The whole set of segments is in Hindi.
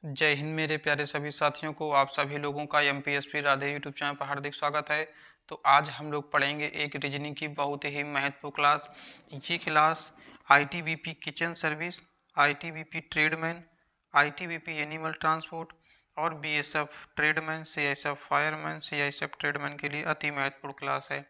जय हिंद मेरे प्यारे सभी साथियों को। आप सभी लोगों का एमपीएसपी राधे यूट्यूब चैनल पर हार्दिक स्वागत है। तो आज हम लोग पढ़ेंगे एक रीजनिंग की बहुत ही महत्वपूर्ण क्लास। ये class ITBP kitchen service, ITBP tradesman, ITBP animal transport और BSF tradesman, CISF fireman, CISF tradesman के लिए अति महत्वपूर्ण क्लास है।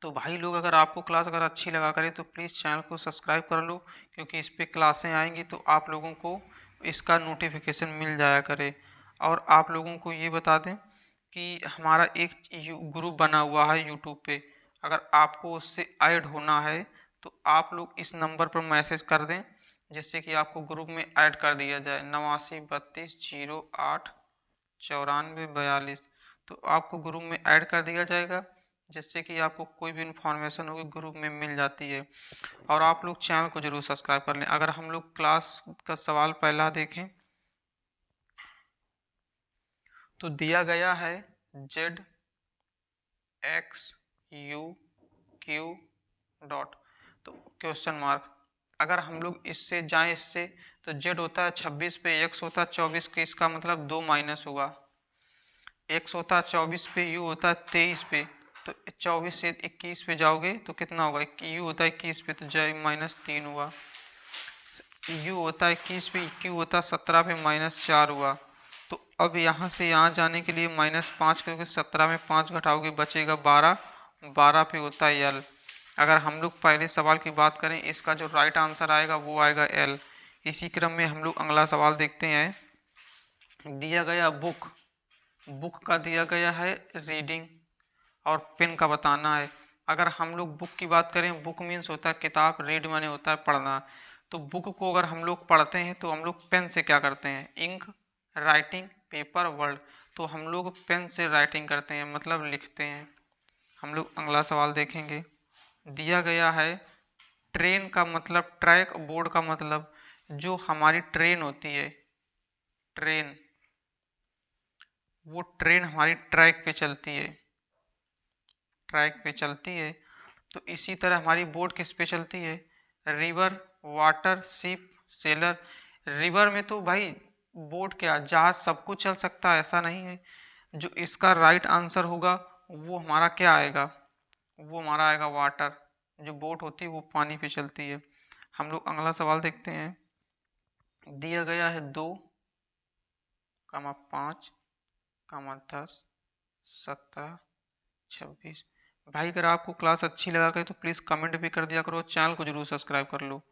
तो भाई लोग, अगर आपको क्लास अगर अच्छी लगा करे तो प्लीज़ चैनल को सब्सक्राइब कर लो, क्योंकि इस पर क्लासें आएंगी तो आप लोगों को इसका नोटिफिकेशन मिल जाया करे। और आप लोगों को ये बता दें कि हमारा एक ग्रुप बना हुआ है यूट्यूब पे। अगर आपको उससे ऐड होना है तो आप लोग इस नंबर पर मैसेज कर दें, जिससे कि आपको ग्रुप में ऐड कर दिया जाए। 8932089442। तो आपको ग्रुप में ऐड कर दिया जाएगा, जिससे कि आपको कोई भी इंफॉर्मेशन होगी ग्रुप में मिल जाती है। और आप लोग चैनल को जरूर सब्सक्राइब कर लें। अगर हम लोग क्लास का सवाल पहला देखें तो दिया गया है Z x you Q dot, तो क्वेश्चन मार्क। अगर हम लोग इससे जाएं इससे, तो जेड होता है 26 पे, एक्स होता है 24 के, इसका मतलब 2 माइनस हुआ। एक्स होता है 24 पे, यू होता है 23 पे, तो 24 से 21 पे जाओगे तो कितना होगा। यू होता है 21 पे तो जाए -3 हुआ। यू होता है 21 पे, क्यू होता है 17 पे, -4 हुआ। तो अब यहाँ से यहाँ जाने के लिए -5 करके 17 में 5 घटाओगे बचेगा 12। 12 पे होता है एल। अगर हम लोग पहले सवाल की बात करें, इसका जो राइट आंसर आएगा वो आएगा एल। इसी क्रम में हम लोग अगला सवाल देखते हैं। दिया गया बुक, बुक का दिया गया है रीडिंग और पेन का बताना है। अगर हम लोग बुक की बात करें, बुक मीन्स होता है किताब, रीड माने होता है पढ़ना। तो बुक को अगर हम लोग पढ़ते हैं तो हम लोग पेन से क्या करते हैं, इंक, राइटिंग, पेपर, वर्ड। तो हम लोग पेन से राइटिंग करते हैं, मतलब लिखते हैं। हम लोग अगला सवाल देखेंगे। दिया गया है ट्रेन का मतलब ट्रैक, बोर्ड का मतलब जो हमारी ट्रेन होती है, ट्रेन, वो ट्रेन हमारी ट्रैक पे चलती है, ट्रैक पे चलती है। तो इसी तरह हमारी बोट किस पे चलती है, river, water, ship, seller. River में तो भाई बोट क्या, जहाज सब कुछ चल सकता है, ऐसा नहीं है। जो इसका राइट आंसर होगा वो हमारा क्या आएगा, वो हमारा आएगा वाटर। जो बोट होती है वो पानी पे चलती है। हम लोग अगला सवाल देखते हैं। दिया गया है 2, 5, 10, 17, 26। भाई अगर आपको क्लास अच्छी लगा करे तो प्लीज़ कमेंट भी कर दिया करो, चैनल को जरूर सब्सक्राइब कर लो।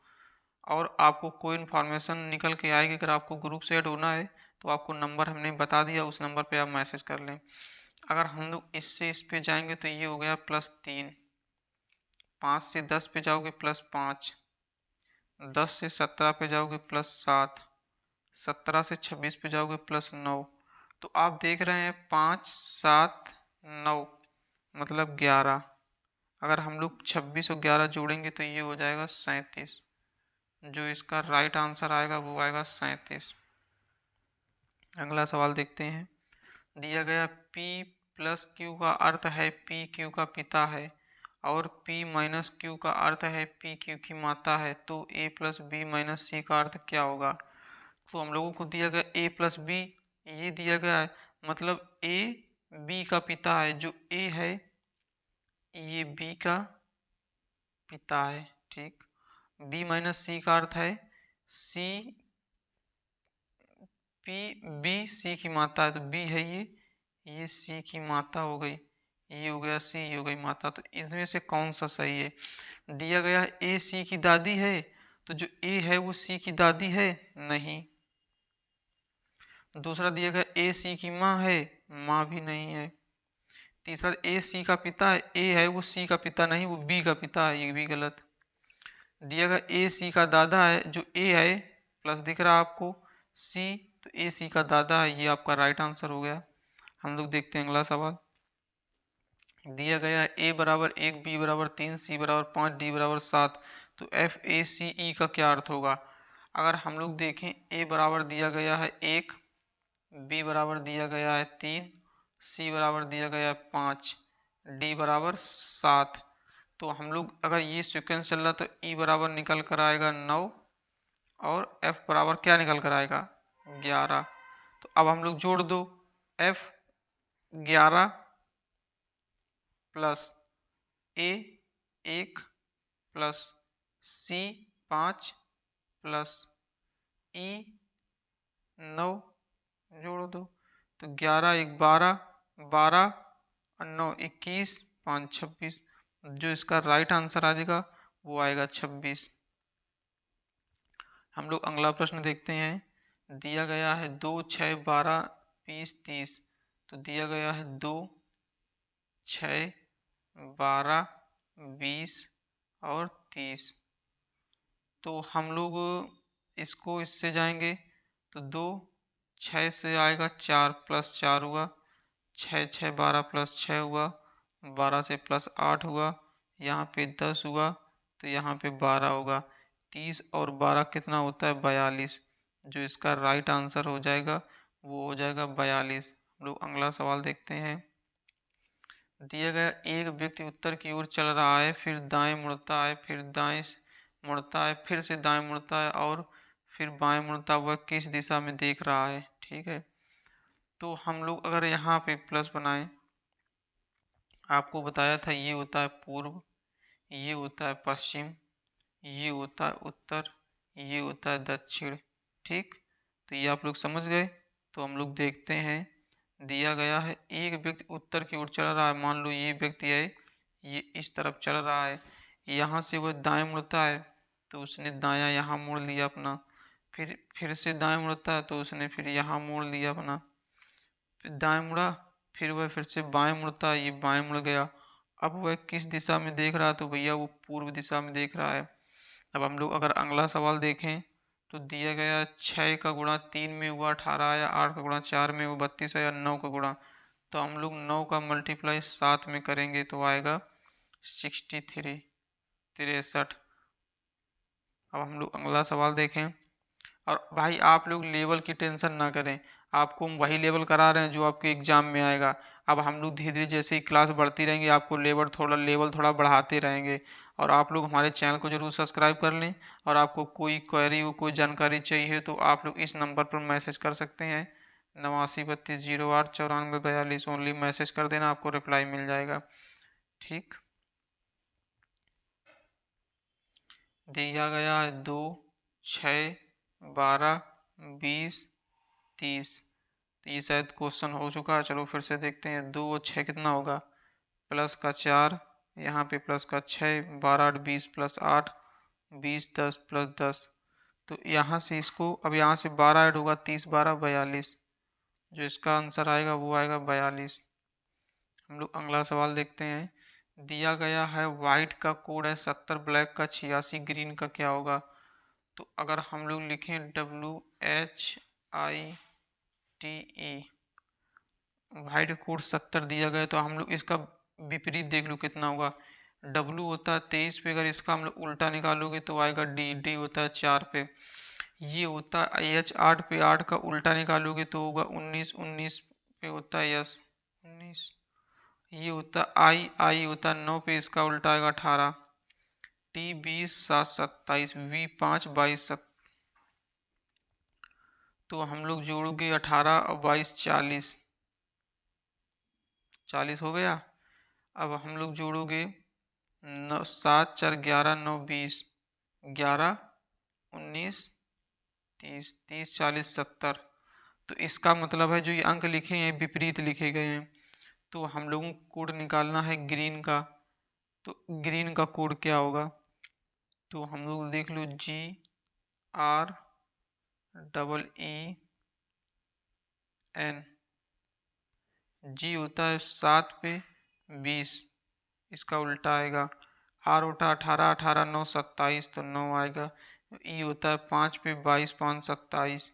और आपको कोई इन्फॉर्मेशन निकल के आएगी, अगर आपको ग्रुप से ऐड होना है तो आपको नंबर हमने बता दिया, उस नंबर पे आप मैसेज कर लें। अगर हम लोग इससे इस पे जाएंगे तो ये हो गया +3। 5 से 10 पे जाओगे +5, 10 से 17 पे जाओगे +7, 17 से 26 पे जाओगे +9। तो आप देख रहे हैं 5, 7, 9 मतलब 11। अगर हम लोग 26 और 11 जोड़ेंगे तो ये हो जाएगा 37। जो इसका राइट आंसर आएगा वो आएगा 37। अगला सवाल देखते हैं। दिया गया P प्लस Q का अर्थ है P Q का पिता है, और P माइनस Q का अर्थ है P Q की माता है। तो A plus B minus C का अर्थ क्या होगा। तो हम लोगों को दिया गया A प्लस B, ये दिया गया है, मतलब A B का पिता है। जो A है ये B का पिता है, ठीक। B माइनस C का अर्थ है C, P B C की माता है, तो B है ये C की माता हो गई, ये हो गया C, ये हो गई माता। तो इनमें से कौन सा सही है। दिया गया A C की दादी है, तो जो A है वो C की दादी है नहीं। दूसरा दिया गया A C की माँ है, माँ भी नहीं है। तीसरा A C का पिता है, A है वो C का पिता नहीं, वो B का पिता है, ये भी गलत। दिया गया A C का दादा है, जो A है प्लस दिख रहा है आपको C, तो A C का दादा है, ये आपका राइट आंसर हो गया। हम लोग देखते हैं अगला सवाल। दिया गया है A बराबर 1, B बराबर 3, C बराबर 5, D बराबर 7। तो FACE का क्या अर्थ होगा। अगर हम लोग देखें, A बराबर दिया गया है 1, B बराबर दिया गया है 3, C बराबर दिया गया है 5, D बराबर 7। तो हम लोग अगर ये सीक्वेंस चल रहा तो E बराबर निकल कर आएगा 9, और F बराबर क्या निकल कर आएगा 11। तो अब हम लोग जोड़ दो, F 11 plus A 1 plus C 5 plus E 9 जोड़ दो। तो 11 1 12, 12 और 9 21, 5 26। जो इसका राइट आंसर आ जाएगा वो आएगा 26। हम लोग अगला प्रश्न देखते हैं। दिया गया है 2 6 12 20 30। तो दिया गया है 2 6 12 20 और 30। तो हम लोग इसको इससे जाएंगे तो 2 6 से आएगा 4 प्लस 4 हुआ, 6 6 12 प्लस 6 हुआ, 12 से प्लस 8 हुआ, यहाँ पे 10 हुआ तो यहाँ पे 12 होगा। 30 और 12 कितना होता है 42। जो इसका राइट आंसर हो जाएगा वो हो जाएगा 42। हम लोग अगला सवाल देखते हैं। दिया गया एक व्यक्ति उत्तर की ओर चल रहा है, फिर दाएं मुड़ता है, फिर दाएं मुड़ता है, फिर से दाएं मुड़ता है और फिर बाएं मुड़ता हुआ किस दिशा में देख रहा है। ठीक है, तो हम लोग अगर यहाँ पे प्लस बनाएं, आपको बताया था ये होता है पूर्व, ये होता है पश्चिम, ये होता है उत्तर, ये होता है दक्षिण। ठीक, तो ये आप लोग समझ गए। तो हम लोग देखते हैं। दिया गया है एक व्यक्ति उत्तर की ओर चल रहा है। मान लो ये व्यक्ति है, ये इस तरफ चल रहा है, यहाँ से वह दाएं मुड़ता है तो उसने दायां यहाँ मोड़ लिया अपना, फिर से दाएं मुड़ता है तो उसने फिर यहाँ मोड़ लिया अपना, फिर दाएं मुड़ा, फिर वह फिर से बाएं मुड़ता है, ये बाएं मुड़ गया। अब वह किस दिशा में देख रहा है तो भैया वो पूर्व दिशा में देख रहा है। अब हम लोग अगर अगला सवाल देखें तो दिया गया 6 का गुणा 3 में हुआ 18 या 8 का गुणा 4 में हुआ 32 या 9 का गुणा। तो हम लोग 9 का मल्टीप्लाई 7 में करेंगे तो आएगा 63, 63। अब हम लोग अगला सवाल देखें। और भाई आप लोग लेवल की टेंशन ना करें, आपको हम वही लेवल करा रहे हैं जो आपके एग्जाम में आएगा। अब हम लोग धीरे धीरे जैसे ही क्लास बढ़ती रहेंगे आपको लेवल थोड़ा बढ़ाते रहेंगे। और आप लोग हमारे चैनल को जरूर सब्सक्राइब कर लें। और आपको कोई क्वेरी हो, कोई जानकारी चाहिए तो आप लोग इस नंबर पर मैसेज कर सकते हैं, 8932089442। ओनली मैसेज कर देना, आपको रिप्लाई मिल जाएगा। ठीक, दिया गया है 2 6 12 20 30। तो ये शायद क्वेश्चन हो चुका है, चलो फिर से देखते हैं। 2 और 6 कितना होगा, प्लस का 4, यहाँ पे प्लस का 6, 12 8 20 प्लस 8 20 10 प्लस 10। तो यहाँ से इसको अब यहाँ से 12 ऐड होगा, 30 12 42। जो इसका आंसर आएगा वो आएगा 42। हम लोग अगला सवाल देखते हैं। दिया गया है वाइट का कोड है 70, ब्लैक का 86, ग्रीन का क्या होगा। तो अगर हम लोग लिखें WHITE, वाइट कोड 70 दिया गया तो हम लोग इसका विपरीत देख लो कितना होगा। W होता है 23 पे, अगर इसका हम लोग उल्टा निकालोगे तो आएगा D होता है 4 पे। ये होता है H 8 पे, 8 का उल्टा निकालोगे तो होगा 19, 19 पे होता है S 19। ये होता है I होता है 9 पे, इसका उल्टा आएगा 18। T 20 7 27, V 5 22 तो हम लोग जोड़ोगे 18 और 22 40, 40 हो गया। अब हम लोग जोड़ोगे 7 4 11 9 20, 11 19 30, 30 40 70। तो इसका मतलब है जो ये अंक लिखे हैं विपरीत लिखे गए हैं। तो हम लोगों को कोड निकालना है ग्रीन का। तो ग्रीन का कोड क्या होगा, तो हम लोग देख लो GREEN। जी होता है 7 पे 20, इसका उल्टा आएगा। R होता है 18, 18 9 27 तो 9 आएगा। E होता है 5 पे 22, 5 27,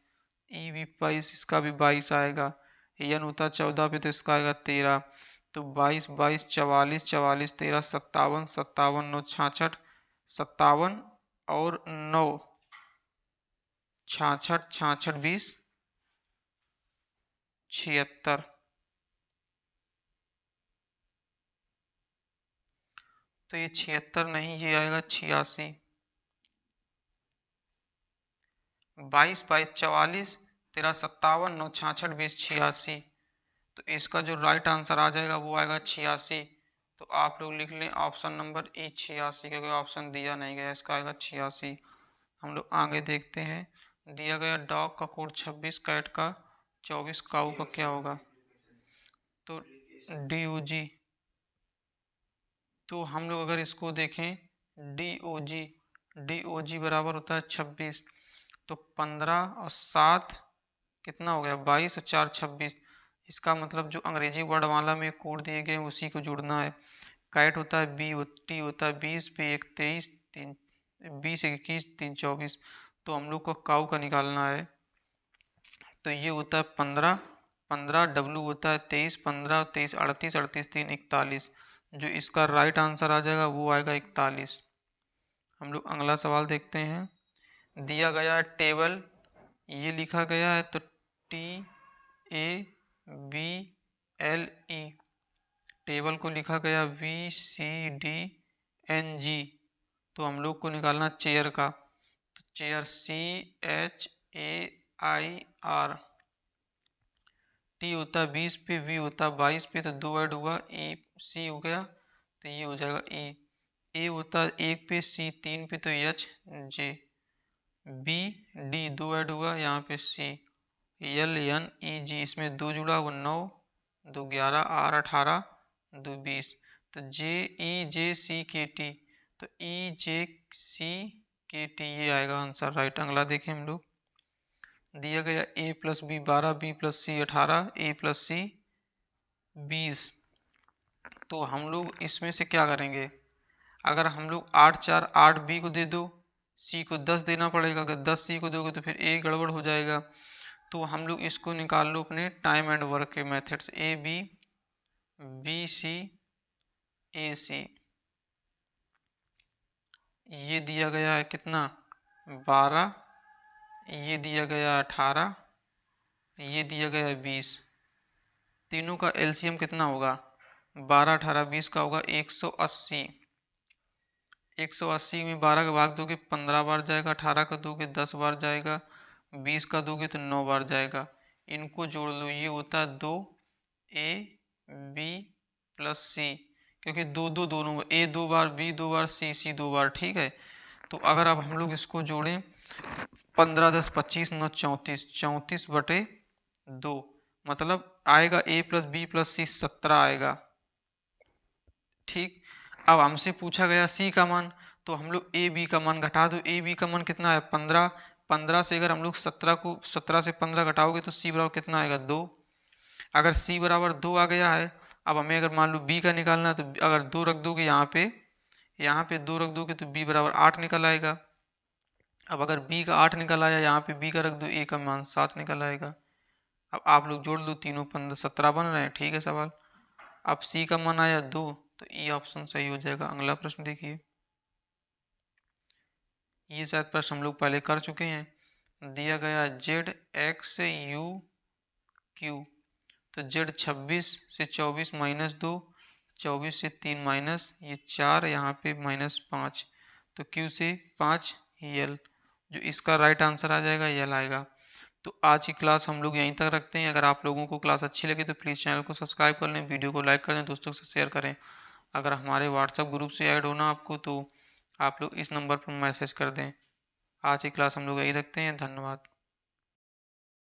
E भी 22, इसका भी 22 आएगा। N होता है 14 पे तो इसका आएगा 13। तो 22 22 44 44 13 57 57 9 66, 57 और 9 66, 66 20 76। तो ये 76 नहीं, ये आएगा 86। 22 22 44 तेरा 57, 9 66, 20 86। तो इसका जो राइट आंसर आ जाएगा वो आएगा 86। तो आप लोग लिख लें ऑप्शन नंबर ई 86, क्योंकि ऑप्शन दिया नहीं गया, इसका आएगा 86। हम लोग आगे देखते हैं। दिया गया डॉग का कोड 26, कैट का 24, काऊ का क्या होगा? तो DOG। तो हम लोग अगर इसको देखें DOG बराबर होता है 26। तो 15 और 7 कितना हो गया? 22 और 4 26। इसका मतलब जो अंग्रेजी वर्णमाला में कोड दिए गए हैं उसी को जोड़ना है। कैट होता है BOT होता है 20 पे 1 23 3 20 21 3 24। तो हम लोग को काऊ का निकालना है। तो ये होता है 15 15, W होता है 23 15 23 38 38 3 41। जो इसका राइट आंसर आ जाएगा वो आएगा 41। हम लोग अगला सवाल देखते हैं। दिया गया है टेबल, ये लिखा गया है तो TABLE। टेबल को लिखा गया VCDNG। तो हम लोग को निकालना चेयर का। तो चेयर CHAIR। T होता है 20 पे, V होता है 22 पे, तो 2 ऐड हुआ EC हो गया, तो ये हो जाएगा E। A होता है 1 पे, C 3 पे, तो HJ। BD 2 ऐड हुआ यहाँ पे C। LNEG इसमें 2 जुड़ा वो 9, 2 11, R 18, 2 20। तो JEJCKT। तो EJCKT ये आएगा आंसर राइट। अगला देखें हम लोग। दिया गया A + B 12, B + C 18, A + C 20। तो हम लोग इसमें से क्या करेंगे? अगर हम लोग 8 4 8 B को दे दो, C को 10 देना पड़ेगा। अगर 10 C को दोगे तो फिर A गड़बड़ हो जाएगा। तो हम लोग इसको निकाल लो अपने टाइम एंड वर्क के मेथड से। AB BC AC। ये दिया गया है कितना? 12। ये दिया गया है 18। ये दिया गया है 20। तीनों का LCM कितना होगा? 12 18 20 का होगा 180। 180 में 12 का भाग दोगे 15 बार जाएगा, 18 का दोगे 10 बार जाएगा, 20 का दोगे तो 9 बार जाएगा। इनको जोड़ लो, ये होता है 2AB + C, क्योंकि दोनों A 2 bar, B 2 bar, C 2 बार, ठीक है। तो अगर अब हम लोग इसको जोड़ें, 15 10 25 9 34, 34/2 मतलब आएगा A + B + C 17 आएगा, ठीक। अब हमसे पूछा गया C का मान, तो हम लोग AB का मान घटा दो। AB का मान कितना है? 15। 15 से अगर हम लोग 17 से 15 घटाओगे तो C बराबर कितना आएगा? 2। अगर C बराबर 2 आ गया है, अब हमें अगर मान लो B का निकालना है, तो अगर 2 रख दोगे यहाँ पे 2 रख दोगे तो B बराबर 8 निकल आएगा। अब अगर B का 8 निकल आया, यहाँ पे B का रख दो, A का मान 7 निकल आएगा। अब आप लोग जोड़ लो, तीनों 15 17 बन रहे हैं, ठीक है सवाल। अब C का मान आया 2, तो E ऑप्शन सही हो जाएगा। अगला प्रश्न देखिए। ये शायद प्रश्न हम लोग पहले कर चुके हैं। दिया गया ZXUQ। तो Z 26 से 24 - 2, 24 से 3 माइनस, ये 4, यहाँ पे -5, तो Q से 5 L। जो इसका राइट आंसर आ जाएगा L आएगा। तो आज की क्लास हम लोग यहीं तक रखते हैं। अगर आप लोगों को क्लास अच्छी लगी तो प्लीज़ चैनल को सब्सक्राइब कर लें, वीडियो को लाइक कर दें, दोस्तों से शेयर करें। अगर हमारे व्हाट्सएप ग्रुप से ऐड होना आपको, तो आप लोग इस नंबर पर मैसेज कर दें। आज की क्लास हम लोग यहीं रखते हैं। धन्यवाद।